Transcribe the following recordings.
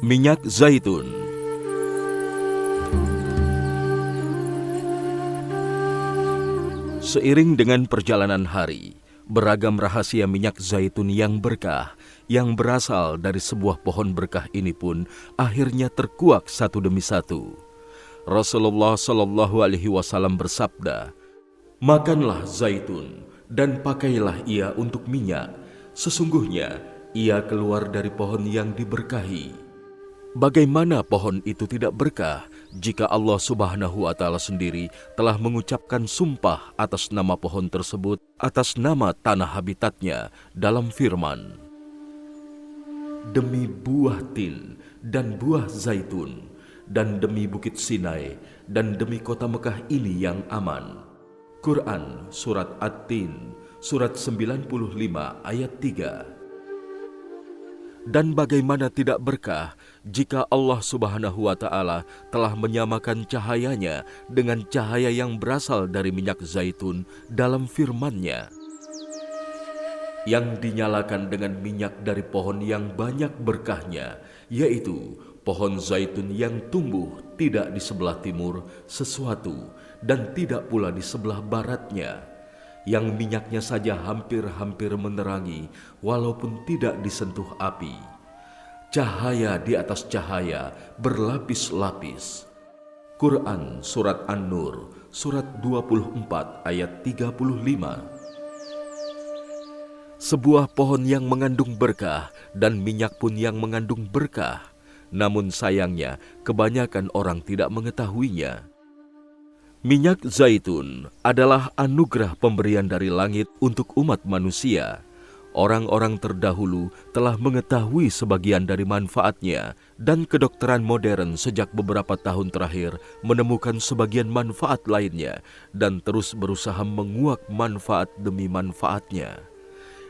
Minyak zaitun. Seiring dengan perjalanan hari, beragam rahasia minyak zaitun yang berkah yang berasal dari sebuah pohon berkah ini pun akhirnya terkuak satu demi satu. Rasulullah Shallallahu Alaihi Wasallam bersabda, "Makanlah zaitun dan pakailah ia untuk minyak. Sesungguhnya ia keluar dari pohon yang diberkahi." Bagaimana pohon itu tidak berkah jika Allah Subhanahu wa Ta'ala sendiri telah mengucapkan sumpah atas nama pohon tersebut, atas nama tanah habitatnya dalam firman, "Demi buah tin dan buah zaitun, dan demi bukit Sinai, dan demi kota Mekah ini yang aman." Quran Surat At-Tin, Surat 95 ayat 3. Dan bagaimana tidak berkah jika Allah Subhanahu wa Ta'ala telah menyamakan cahayanya dengan cahaya yang berasal dari minyak zaitun dalam firman-Nya, yang dinyalakan dengan minyak dari pohon yang banyak berkahnya, yaitu pohon zaitun yang tumbuh tidak di sebelah timur sesuatu dan tidak pula di sebelah baratnya, yang minyaknya saja hampir-hampir menerangi walaupun tidak disentuh api. Cahaya di atas cahaya berlapis-lapis. Quran Surat An-Nur, Surat 24 ayat 35. Sebuah pohon yang mengandung berkah dan minyak pun yang mengandung berkah. Namun sayangnya kebanyakan orang tidak mengetahuinya. Minyak zaitun adalah anugerah pemberian dari langit untuk umat manusia. Orang-orang terdahulu telah mengetahui sebagian dari manfaatnya, dan kedokteran modern sejak beberapa tahun terakhir menemukan sebagian manfaat lainnya dan terus berusaha menguak manfaat demi manfaatnya.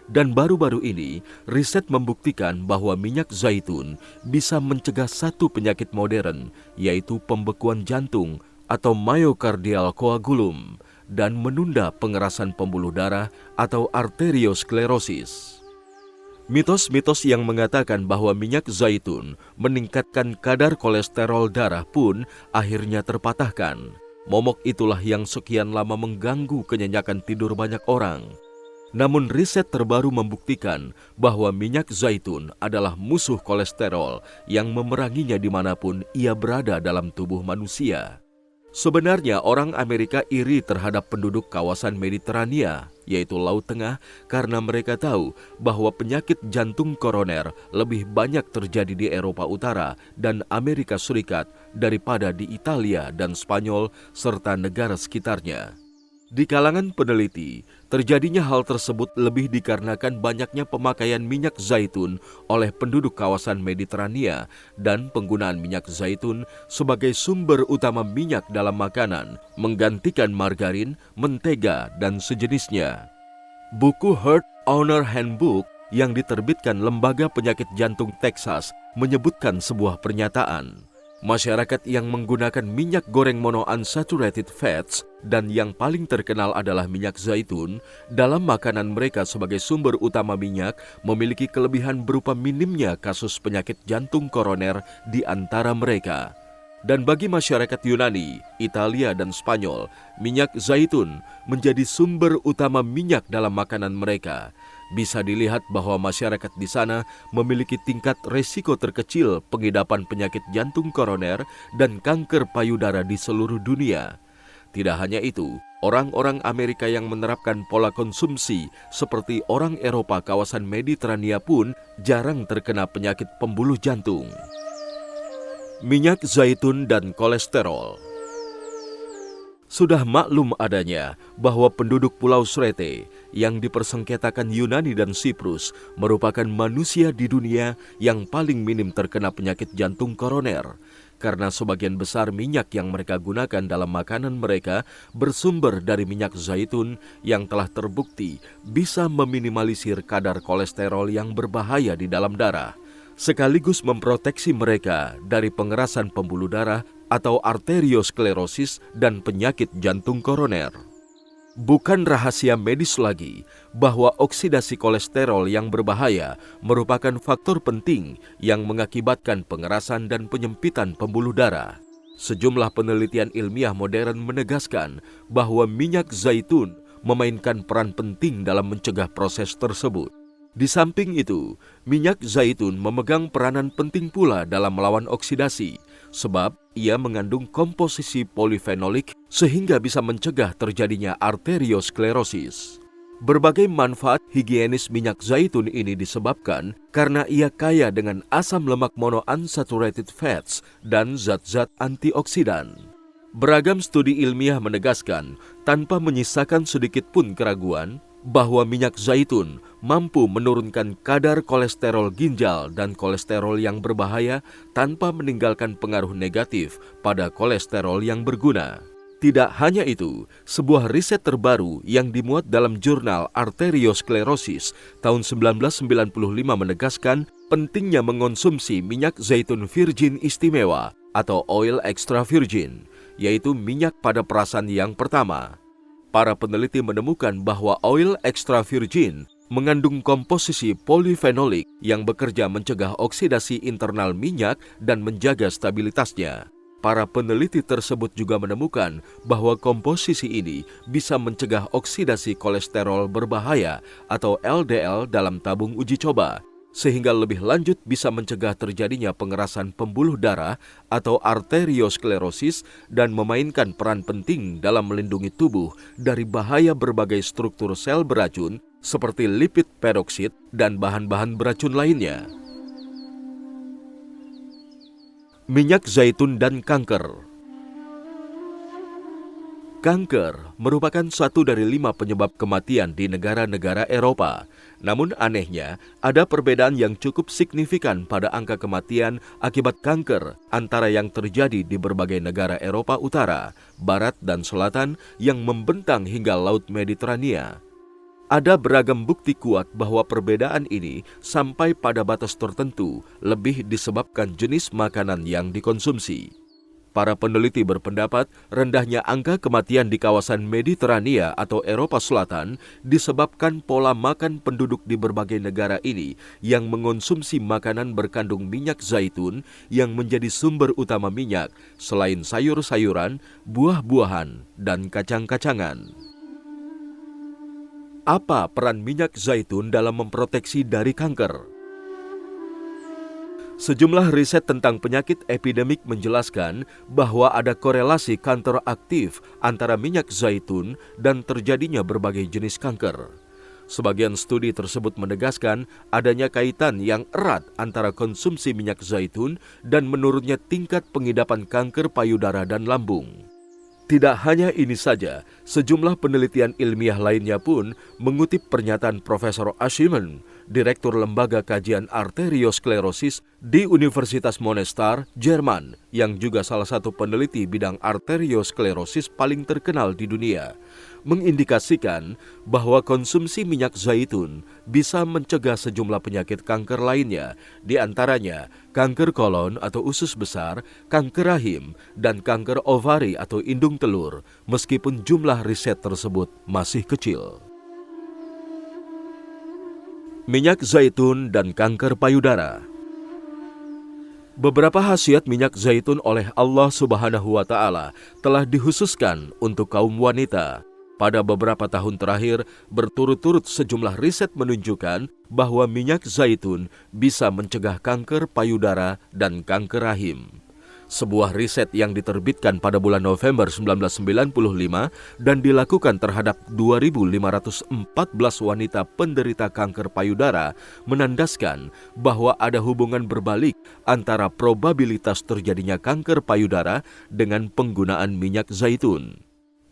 Dan baru-baru ini, riset membuktikan bahwa minyak zaitun bisa mencegah satu penyakit modern, yaitu pembekuan jantung atau myocardial coagulum, dan menunda pengerasan pembuluh darah atau arteriosklerosis. Mitos-mitos yang mengatakan bahwa minyak zaitun meningkatkan kadar kolesterol darah pun akhirnya terpatahkan. Momok itulah yang sekian lama mengganggu kenyenyakan tidur banyak orang. Namun riset terbaru membuktikan bahwa minyak zaitun adalah musuh kolesterol yang memeranginya dimanapun ia berada dalam tubuh manusia. Sebenarnya orang Amerika iri terhadap penduduk kawasan Mediterania, yaitu Laut Tengah, karena mereka tahu bahwa penyakit jantung koroner lebih banyak terjadi di Eropa Utara dan Amerika Serikat daripada di Italia dan Spanyol serta negara sekitarnya. Di kalangan peneliti, terjadinya hal tersebut lebih dikarenakan banyaknya pemakaian minyak zaitun oleh penduduk kawasan Mediterania dan penggunaan minyak zaitun sebagai sumber utama minyak dalam makanan, menggantikan margarin, mentega, dan sejenisnya. Buku Heart Owner Handbook yang diterbitkan Lembaga Penyakit Jantung Texas menyebutkan sebuah pernyataan. Masyarakat yang menggunakan minyak goreng monounsaturated fats dan yang paling terkenal adalah minyak zaitun dalam makanan mereka sebagai sumber utama minyak memiliki kelebihan berupa minimnya kasus penyakit jantung koroner di antara mereka. Dan bagi masyarakat Yunani, Italia, dan Spanyol, minyak zaitun menjadi sumber utama minyak dalam makanan mereka. Bisa dilihat bahwa masyarakat di sana memiliki tingkat resiko terkecil pengidapan penyakit jantung koroner dan kanker payudara di seluruh dunia. Tidak hanya itu, orang-orang Amerika yang menerapkan pola konsumsi seperti orang Eropa kawasan Mediterania pun jarang terkena penyakit pembuluh jantung. Minyak zaitun dan kolesterol. Sudah maklum adanya bahwa penduduk Pulau Srete yang dipersengketakan Yunani dan Siprus merupakan manusia di dunia yang paling minim terkena penyakit jantung koroner, karena sebagian besar minyak yang mereka gunakan dalam makanan mereka bersumber dari minyak zaitun yang telah terbukti bisa meminimalisir kadar kolesterol yang berbahaya di dalam darah, sekaligus memproteksi mereka dari pengerasan pembuluh darah atau arteriosklerosis dan penyakit jantung koroner. Bukan rahasia medis lagi bahwa oksidasi kolesterol yang berbahaya merupakan faktor penting yang mengakibatkan pengerasan dan penyempitan pembuluh darah. Sejumlah penelitian ilmiah modern menegaskan bahwa minyak zaitun memainkan peran penting dalam mencegah proses tersebut. Di samping itu, minyak zaitun memegang peranan penting pula dalam melawan oksidasi, sebab ia mengandung komposisi polifenolik sehingga bisa mencegah terjadinya arteriosklerosis. Berbagai manfaat higienis minyak zaitun ini disebabkan karena ia kaya dengan asam lemak monounsaturated fats dan zat-zat antioksidan. Beragam studi ilmiah menegaskan, tanpa menyisakan sedikit pun keraguan, bahwa minyak zaitun mampu menurunkan kadar kolesterol ginjal dan kolesterol yang berbahaya tanpa meninggalkan pengaruh negatif pada kolesterol yang berguna. Tidak hanya itu, sebuah riset terbaru yang dimuat dalam jurnal Arteriosklerosis tahun 1995 menegaskan pentingnya mengonsumsi minyak zaitun virgin istimewa atau oil extra virgin, yaitu minyak pada perasan yang pertama. Para peneliti menemukan bahwa oil extra virgin mengandung komposisi polifenolik yang bekerja mencegah oksidasi internal minyak dan menjaga stabilitasnya. Para peneliti tersebut juga menemukan bahwa komposisi ini bisa mencegah oksidasi kolesterol berbahaya atau LDL dalam tabung uji coba, sehingga lebih lanjut bisa mencegah terjadinya pengerasan pembuluh darah atau arteriosklerosis dan memainkan peran penting dalam melindungi tubuh dari bahaya berbagai struktur sel beracun seperti lipid peroksid dan bahan-bahan beracun lainnya. Minyak zaitun dan kanker. Kanker merupakan satu dari 5 penyebab kematian di negara-negara Eropa. Namun anehnya, ada perbedaan yang cukup signifikan pada angka kematian akibat kanker antara yang terjadi di berbagai negara Eropa Utara, Barat, dan Selatan yang membentang hingga Laut Mediterania. Ada beragam bukti kuat bahwa perbedaan ini sampai pada batas tertentu lebih disebabkan jenis makanan yang dikonsumsi. Para peneliti berpendapat rendahnya angka kematian di kawasan Mediterania atau Eropa Selatan disebabkan pola makan penduduk di berbagai negara ini yang mengonsumsi makanan berkandung minyak zaitun yang menjadi sumber utama minyak selain sayur-sayuran, buah-buahan, dan kacang-kacangan. Apa peran minyak zaitun dalam memproteksi dari kanker? Sejumlah riset tentang penyakit epidemik menjelaskan bahwa ada korelasi counteraktif antara minyak zaitun dan terjadinya berbagai jenis kanker. Sebagian studi tersebut menegaskan adanya kaitan yang erat antara konsumsi minyak zaitun dan menurunnya tingkat pengidapan kanker payudara dan lambung. Tidak hanya ini saja, sejumlah penelitian ilmiah lainnya pun mengutip pernyataan Profesor Aschimann, Direktur Lembaga Kajian Arteriosklerosis di Universitas Monnestar, Jerman, yang juga salah satu peneliti bidang arteriosklerosis paling terkenal di dunia, mengindikasikan bahwa konsumsi minyak zaitun bisa mencegah sejumlah penyakit kanker lainnya, di antaranya kanker kolon atau usus besar, kanker rahim, dan kanker ovari atau indung telur, meskipun jumlah riset tersebut masih kecil. Minyak zaitun dan kanker payudara. Beberapa khasiat minyak zaitun oleh Allah Subhanahu wa Ta'ala telah dikhususkan untuk kaum wanita. Pada beberapa tahun terakhir, berturut-turut sejumlah riset menunjukkan bahwa minyak zaitun bisa mencegah kanker payudara dan kanker rahim. Sebuah riset yang diterbitkan pada bulan November 1995 dan dilakukan terhadap 2.514 wanita penderita kanker payudara menandaskan bahwa ada hubungan berbalik antara probabilitas terjadinya kanker payudara dengan penggunaan minyak zaitun.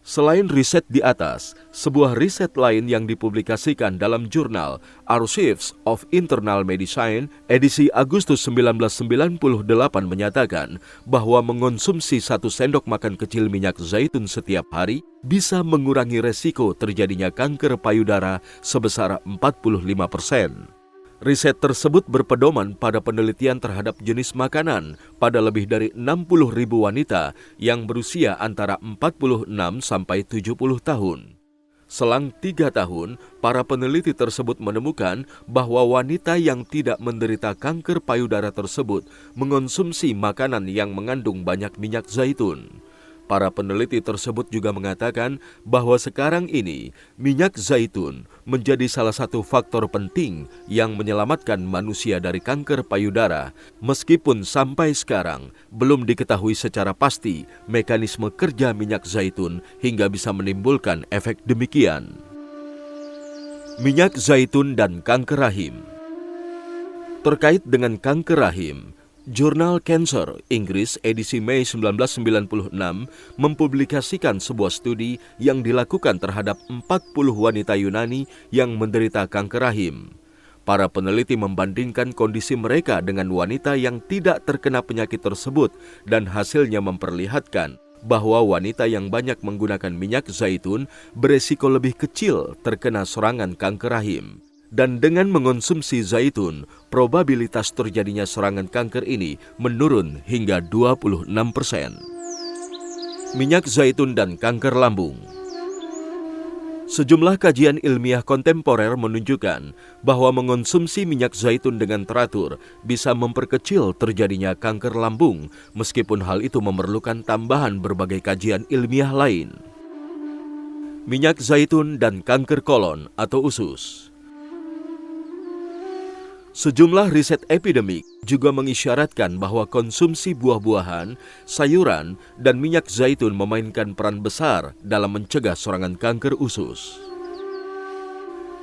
Selain riset di atas, sebuah riset lain yang dipublikasikan dalam jurnal Archives of Internal Medicine edisi Agustus 1998 menyatakan bahwa mengonsumsi 1 sendok makan kecil minyak zaitun setiap hari bisa mengurangi resiko terjadinya kanker payudara sebesar 45%. Riset tersebut berpedoman pada penelitian terhadap jenis makanan pada lebih dari 60.000 wanita yang berusia antara 46 sampai 70 tahun. Selang 3 tahun, para peneliti tersebut menemukan bahwa wanita yang tidak menderita kanker payudara tersebut mengonsumsi makanan yang mengandung banyak minyak zaitun. Para peneliti tersebut juga mengatakan bahwa sekarang ini minyak zaitun menjadi salah satu faktor penting yang menyelamatkan manusia dari kanker payudara, meskipun sampai sekarang belum diketahui secara pasti mekanisme kerja minyak zaitun hingga bisa menimbulkan efek demikian. Minyak zaitun dan kanker rahim. Terkait dengan kanker rahim, Jurnal Cancer Inggris edisi Mei 1996 mempublikasikan sebuah studi yang dilakukan terhadap 40 wanita Yunani yang menderita kanker rahim. Para peneliti membandingkan kondisi mereka dengan wanita yang tidak terkena penyakit tersebut dan hasilnya memperlihatkan bahwa wanita yang banyak menggunakan minyak zaitun beresiko lebih kecil terkena serangan kanker rahim. Dan dengan mengonsumsi zaitun, probabilitas terjadinya serangan kanker ini menurun hingga 26%. Minyak zaitun dan kanker lambung. Sejumlah kajian ilmiah kontemporer menunjukkan bahwa mengonsumsi minyak zaitun dengan teratur bisa memperkecil terjadinya kanker lambung, meskipun hal itu memerlukan tambahan berbagai kajian ilmiah lain. Minyak zaitun dan kanker kolon atau usus. Sejumlah riset epidemik juga mengisyaratkan bahwa konsumsi buah-buahan, sayuran, dan minyak zaitun memainkan peran besar dalam mencegah serangan kanker usus.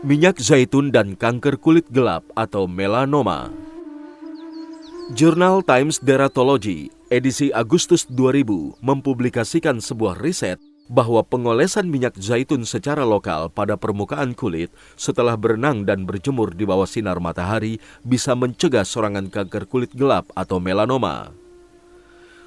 Minyak zaitun dan kanker kulit gelap atau melanoma. Jurnal Times Dermatology edisi Agustus 2000 mempublikasikan sebuah riset bahwa pengolesan minyak zaitun secara lokal pada permukaan kulit setelah berenang dan berjemur di bawah sinar matahari bisa mencegah serangan kanker kulit gelap atau melanoma.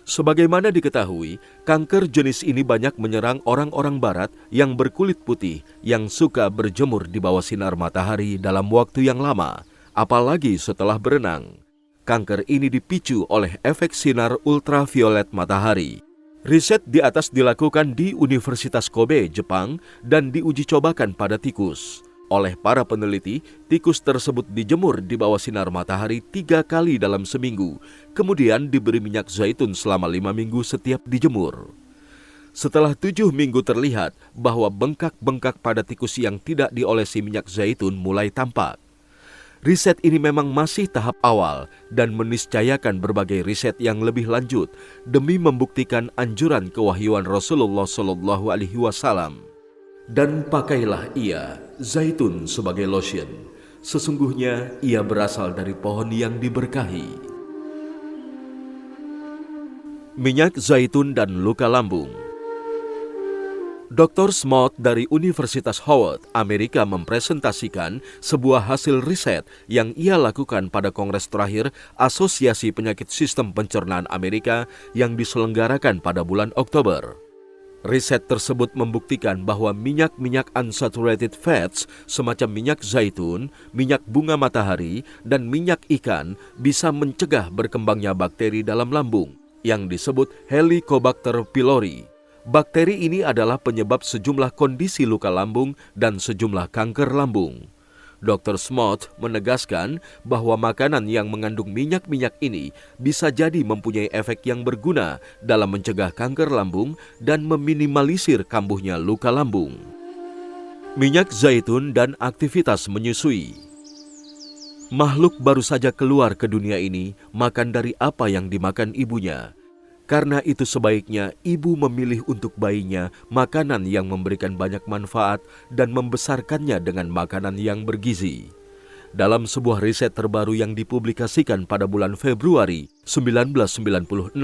Sebagaimana diketahui, kanker jenis ini banyak menyerang orang-orang barat yang berkulit putih yang suka berjemur di bawah sinar matahari dalam waktu yang lama, apalagi setelah berenang. Kanker ini dipicu oleh efek sinar ultraviolet matahari. Riset di atas dilakukan di Universitas Kobe, Jepang, dan diuji cobakan pada tikus. Oleh para peneliti, tikus tersebut dijemur di bawah sinar matahari 3 kali dalam seminggu, kemudian diberi minyak zaitun selama 5 minggu setiap dijemur. Setelah 7 minggu terlihat bahwa bengkak-bengkak pada tikus yang tidak diolesi minyak zaitun mulai tampak. Riset ini memang masih tahap awal dan meniscayakan berbagai riset yang lebih lanjut demi membuktikan anjuran kewahyuan Rasulullah SAW. Dan pakailah ia zaitun sebagai lotion. Sesungguhnya ia berasal dari pohon yang diberkahi. Minyak zaitun dan luka lambung. Dr. Smoot dari Universitas Howard, Amerika mempresentasikan sebuah hasil riset yang ia lakukan pada kongres terakhir Asosiasi Penyakit Sistem Pencernaan Amerika yang diselenggarakan pada bulan Oktober. Riset tersebut membuktikan bahwa minyak-minyak unsaturated fats semacam minyak zaitun, minyak bunga matahari, dan minyak ikan bisa mencegah berkembangnya bakteri dalam lambung yang disebut Helicobacter pylori. Bakteri ini adalah penyebab sejumlah kondisi luka lambung dan sejumlah kanker lambung. Dr. Smoot menegaskan bahwa makanan yang mengandung minyak-minyak ini bisa jadi mempunyai efek yang berguna dalam mencegah kanker lambung dan meminimalisir kambuhnya luka lambung. Minyak zaitun dan aktivitas menyusui. Makhluk baru saja keluar ke dunia ini makan dari apa yang dimakan ibunya. Karena itu sebaiknya ibu memilih untuk bayinya makanan yang memberikan banyak manfaat dan membesarkannya dengan makanan yang bergizi. Dalam sebuah riset terbaru yang dipublikasikan pada bulan Februari 1996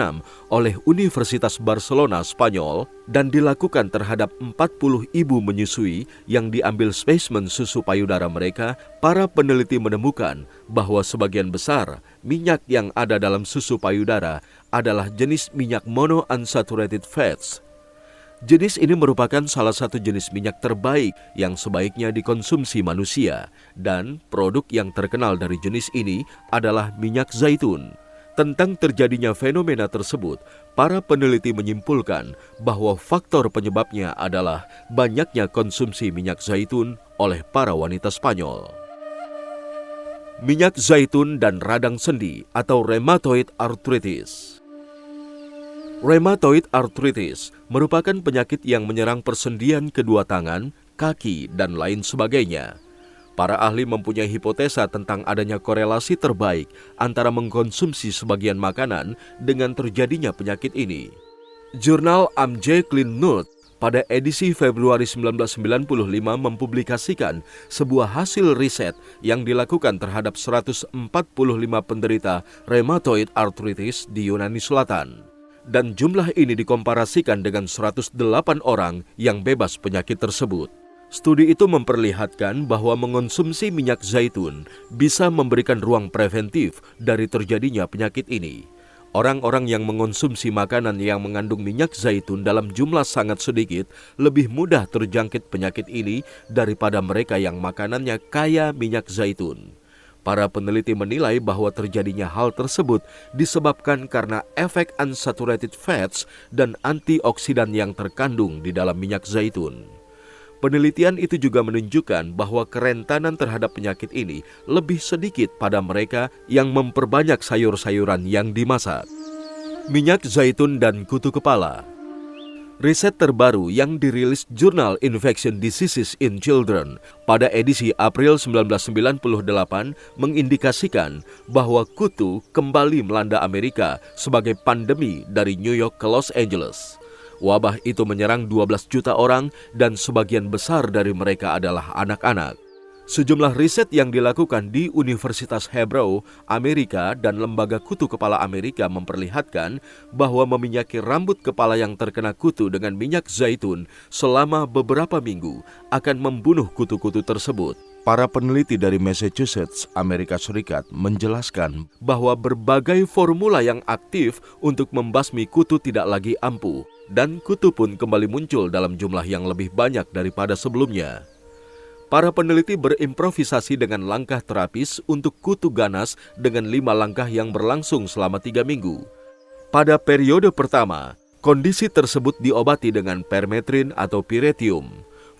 oleh Universitas Barcelona, Spanyol, dan dilakukan terhadap 40 ibu menyusui yang diambil spesimen susu payudara mereka, para peneliti menemukan bahwa sebagian besar minyak yang ada dalam susu payudara adalah jenis minyak monounsaturated fats. Jenis ini merupakan salah satu jenis minyak terbaik yang sebaiknya dikonsumsi manusia, dan produk yang terkenal dari jenis ini adalah minyak zaitun. Tentang terjadinya fenomena tersebut, para peneliti menyimpulkan bahwa faktor penyebabnya adalah banyaknya konsumsi minyak zaitun oleh para wanita Spanyol. Minyak zaitun dan radang sendi atau rheumatoid arthritis. Rheumatoid arthritis merupakan penyakit yang menyerang persendian kedua tangan, kaki, dan lain sebagainya. Para ahli mempunyai hipotesa tentang adanya korelasi terbaik antara mengkonsumsi sebagian makanan dengan terjadinya penyakit ini. Jurnal AMJ Clinical pada edisi Februari 1995 mempublikasikan sebuah hasil riset yang dilakukan terhadap 145 penderita rheumatoid arthritis di Yunani Selatan. Dan jumlah ini dikomparasikan dengan 108 orang yang bebas penyakit tersebut. Studi itu memperlihatkan bahwa mengonsumsi minyak zaitun bisa memberikan ruang preventif dari terjadinya penyakit ini. Orang-orang yang mengonsumsi makanan yang mengandung minyak zaitun dalam jumlah sangat sedikit lebih mudah terjangkit penyakit ini daripada mereka yang makanannya kaya minyak zaitun. Para peneliti menilai bahwa terjadinya hal tersebut disebabkan karena efek unsaturated fats dan antioksidan yang terkandung di dalam minyak zaitun. Penelitian itu juga menunjukkan bahwa kerentanan terhadap penyakit ini lebih sedikit pada mereka yang memperbanyak sayur-sayuran yang dimasak. Minyak zaitun dan kutu kepala. Riset terbaru yang dirilis jurnal Infection Diseases in Children pada edisi April 1998 mengindikasikan bahwa kutu kembali melanda Amerika sebagai pandemi dari New York ke Los Angeles. Wabah itu menyerang 12 juta orang dan sebagian besar dari mereka adalah anak-anak. Sejumlah riset yang dilakukan di Universitas Hebrew, Amerika dan Lembaga Kutu Kepala Amerika memperlihatkan bahwa meminyaki rambut kepala yang terkena kutu dengan minyak zaitun selama beberapa minggu akan membunuh kutu-kutu tersebut. Para peneliti dari Massachusetts, Amerika Serikat menjelaskan bahwa berbagai formula yang aktif untuk membasmi kutu tidak lagi ampuh dan kutu pun kembali muncul dalam jumlah yang lebih banyak daripada sebelumnya. Para peneliti berimprovisasi dengan langkah terapis untuk kutu ganas dengan 5 langkah yang berlangsung selama 3 minggu. Pada periode pertama, kondisi tersebut diobati dengan permetrin atau piretium.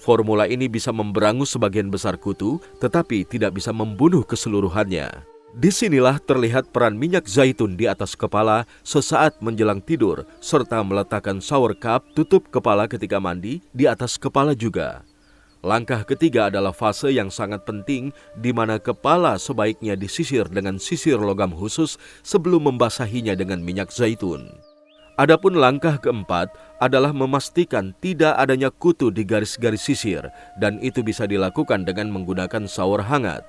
Formula ini bisa memberangus sebagian besar kutu, tetapi tidak bisa membunuh keseluruhannya. Disinilah terlihat peran minyak zaitun di atas kepala sesaat menjelang tidur, serta meletakkan shower cup tutup kepala ketika mandi di atas kepala juga. Langkah ketiga adalah fase yang sangat penting di mana kepala sebaiknya disisir dengan sisir logam khusus sebelum membasahinya dengan minyak zaitun. Adapun langkah keempat adalah memastikan tidak adanya kutu di garis-garis sisir dan itu bisa dilakukan dengan menggunakan shower hangat.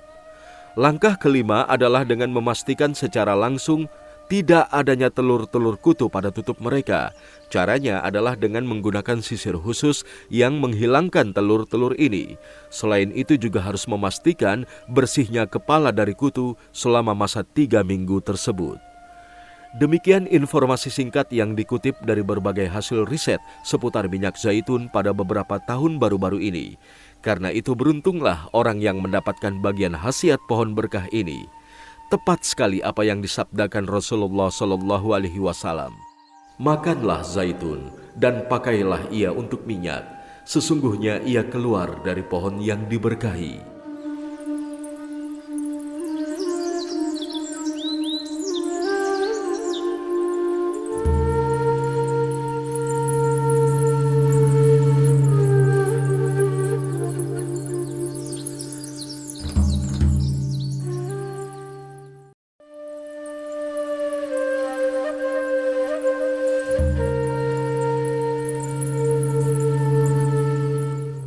Langkah kelima adalah dengan memastikan secara langsung tidak adanya telur-telur kutu pada tutup mereka. Caranya adalah dengan menggunakan sisir khusus yang menghilangkan telur-telur ini. Selain itu juga harus memastikan bersihnya kepala dari kutu selama masa 3 minggu tersebut. Demikian informasi singkat yang dikutip dari berbagai hasil riset seputar minyak zaitun pada beberapa tahun baru-baru ini. Karena itu beruntunglah orang yang mendapatkan bagian khasiat pohon berkah ini. Tepat sekali apa yang disabdakan Rasulullah SAW. Makanlah zaitun dan pakailah ia untuk minyak. Sesungguhnya ia keluar dari pohon yang diberkahi.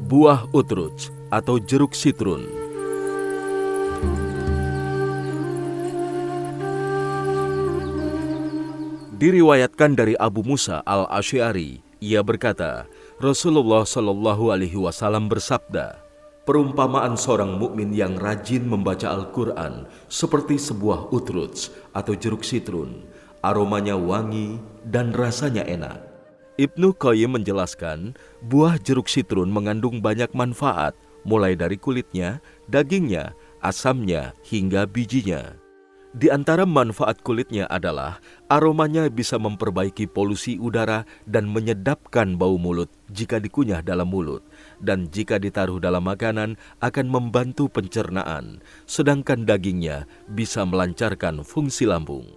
Buah utruz atau jeruk sitrun. Diriwayatkan dari Abu Musa al-Asy'ari, ia berkata, Rasulullah SAW bersabda, perumpamaan seorang mukmin yang rajin membaca Al-Quran seperti sebuah utruz atau jeruk sitrun, aromanya wangi dan rasanya enak. Ibnu Qayyim menjelaskan, buah jeruk sitrun mengandung banyak manfaat, mulai dari kulitnya, dagingnya, asamnya, hingga bijinya. Di antara manfaat kulitnya adalah aromanya bisa memperbaiki polusi udara dan menyedapkan bau mulut jika dikunyah dalam mulut. Dan jika ditaruh dalam makanan akan membantu pencernaan, sedangkan dagingnya bisa melancarkan fungsi lambung.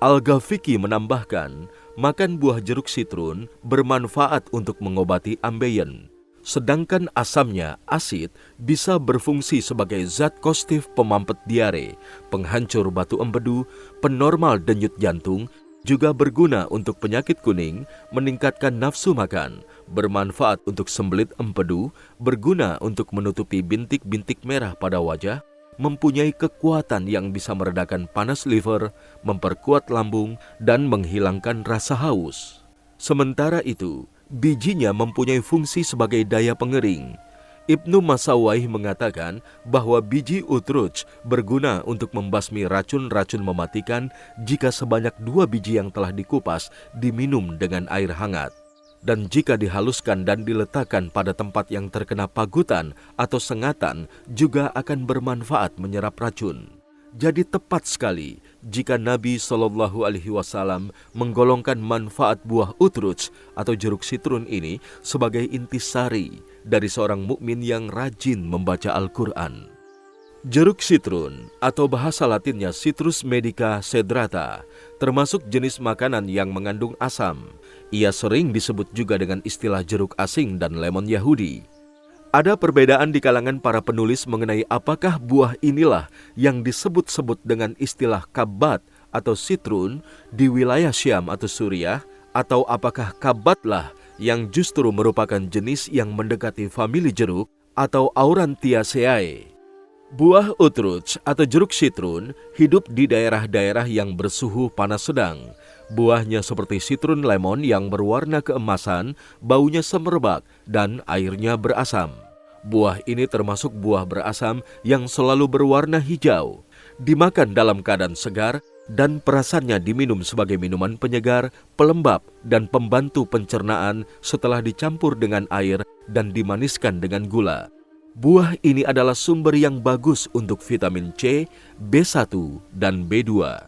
Al-Ghafiqi menambahkan, makan buah jeruk sitrun bermanfaat untuk mengobati ambeien. Sedangkan asamnya, asid, bisa berfungsi sebagai zat kostif pemampet diare, penghancur batu empedu, penormal denyut jantung, juga berguna untuk penyakit kuning, meningkatkan nafsu makan, bermanfaat untuk sembelit empedu, berguna untuk menutupi bintik-bintik merah pada wajah, mempunyai kekuatan yang bisa meredakan panas liver, memperkuat lambung, dan menghilangkan rasa haus. Sementara itu, bijinya mempunyai fungsi sebagai daya pengering. Ibnu Masawayh mengatakan bahwa biji utruj berguna untuk membasmi racun-racun mematikan jika sebanyak 2 biji yang telah dikupas diminum dengan air hangat. Dan jika dihaluskan dan diletakkan pada tempat yang terkena pagutan atau sengatan juga akan bermanfaat menyerap racun. Jadi tepat sekali jika Nabi SAW menggolongkan manfaat buah utruj atau jeruk sitrun ini sebagai intisari dari seorang mukmin yang rajin membaca Al-Quran. Jeruk sitrun atau bahasa latinnya Citrus medica cedrata termasuk jenis makanan yang mengandung asam. Ia sering disebut juga dengan istilah jeruk asing dan lemon Yahudi. Ada perbedaan di kalangan para penulis mengenai apakah buah inilah yang disebut-sebut dengan istilah kabbat atau sitrun di wilayah Syam atau Suriah, atau apakah kabbatlah yang justru merupakan jenis yang mendekati famili jeruk atau Aurantiaceae. Buah utruj atau jeruk sitrun hidup di daerah-daerah yang bersuhu panas sedang. Buahnya seperti sitrun lemon yang berwarna keemasan, baunya semerbak, dan airnya berasam. Buah ini termasuk buah berasam yang selalu berwarna hijau. Dimakan dalam keadaan segar dan perasannya diminum sebagai minuman penyegar, pelembab, dan pembantu pencernaan setelah dicampur dengan air dan dimaniskan dengan gula. Buah ini adalah sumber yang bagus untuk vitamin C, B1, dan B2.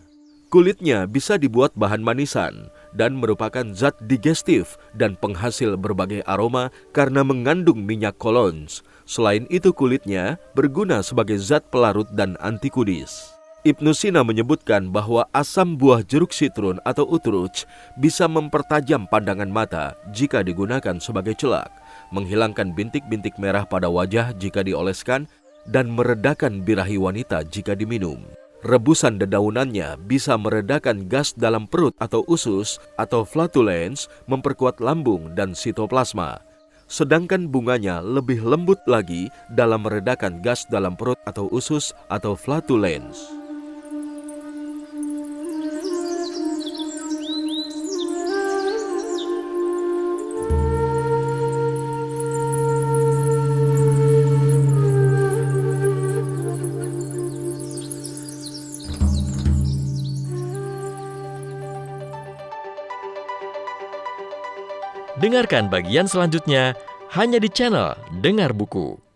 Kulitnya bisa dibuat bahan manisan dan merupakan zat digestif dan penghasil berbagai aroma karena mengandung minyak kolons. Selain itu kulitnya berguna sebagai zat pelarut dan antikudis. Ibnu Sina menyebutkan bahwa asam buah jeruk sitrun atau utruj bisa mempertajam pandangan mata jika digunakan sebagai celak, menghilangkan bintik-bintik merah pada wajah jika dioleskan, dan meredakan birahi wanita jika diminum. Rebusan dedaunannya bisa meredakan gas dalam perut atau usus atau flatulence, memperkuat lambung dan sitoplasma. Sedangkan bunganya lebih lembut lagi dalam meredakan gas dalam perut atau usus atau flatulence. Dengarkan bagian selanjutnya hanya di channel Dengar Buku.